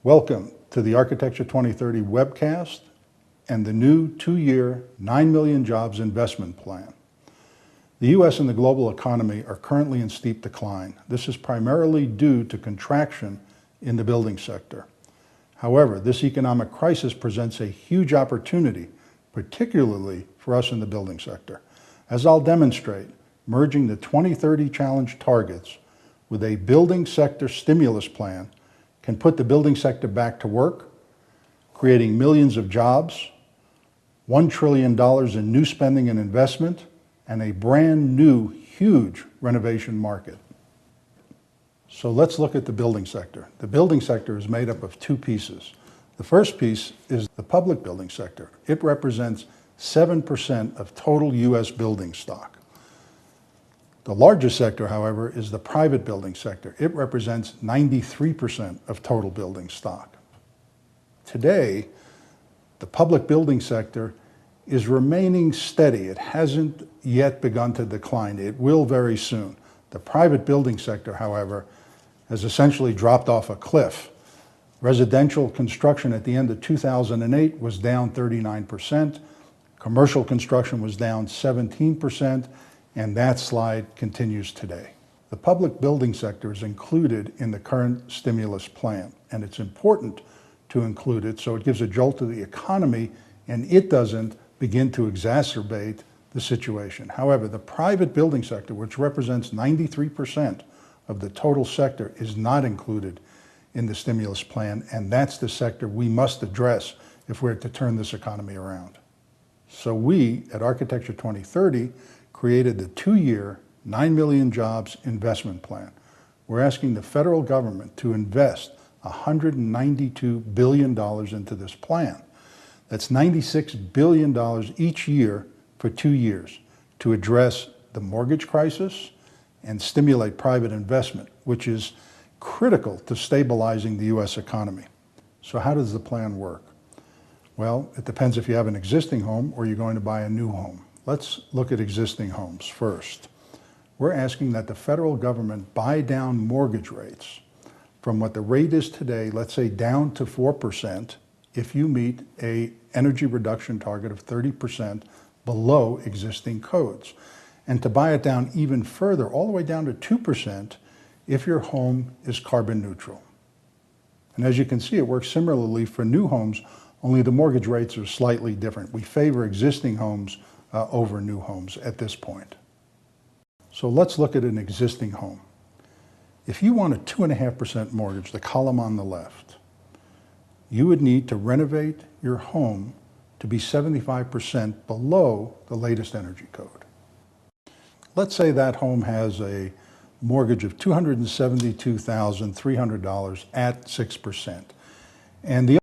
Welcome to the Architecture 2030 webcast and the new 2-year, 9 million jobs investment plan. The U.S. and the global economy are currently in steep decline. This is primarily due to contraction in the building sector. However, this economic crisis presents a huge opportunity, particularly for us in the building sector. As I'll demonstrate, merging the 2030 challenge targets with a building sector stimulus plan can put the building sector back to work, creating millions of jobs, $1 trillion in new spending and investment, and a brand new, huge renovation market. So let's look at the building sector. The building sector is made up of two pieces. The first piece is the public building sector. It represents 7% of total U.S. building stock. The largest sector, however, is the private building sector. It represents 93% of total building stock. Today, the public building sector is remaining steady. It hasn't yet begun to decline. It will very soon. The private building sector, however, has essentially dropped off a cliff. Residential construction at the end of 2008 was down 39%. Commercial construction was down 17%. And that slide continues today. The public building sector is included in the current stimulus plan, and it's important to include it so it gives a jolt to the economy and it doesn't begin to exacerbate the situation. However, the private building sector, which represents 93% of the total sector, is not included in the stimulus plan, and that's the sector we must address if we're to turn this economy around. So we, at Architecture 2030, created the 2-year, 9 million jobs investment plan. We're asking the federal government to invest $192 billion into this plan. That's $96 billion each year for 2 years to address the mortgage crisis and stimulate private investment, which is critical to stabilizing the U.S. economy. So how does the plan work? Well, it depends if you have an existing home or you're going to buy a new home. Let's look at existing homes first. We're asking that the federal government buy down mortgage rates from what the rate is today, let's say down to 4%, if you meet an energy reduction target of 30% below existing codes. And to buy it down even further, all the way down to 2%, if your home is carbon neutral. And as you can see, it works similarly for new homes, only the mortgage rates are slightly different. We favor existing homes over new homes at this point. So let's look at an existing home. If you want a 2.5% mortgage, the column on the left, you would need to renovate your home to be 75% below the latest energy code. Let's say that home has a mortgage of $272,300 at 6%. And the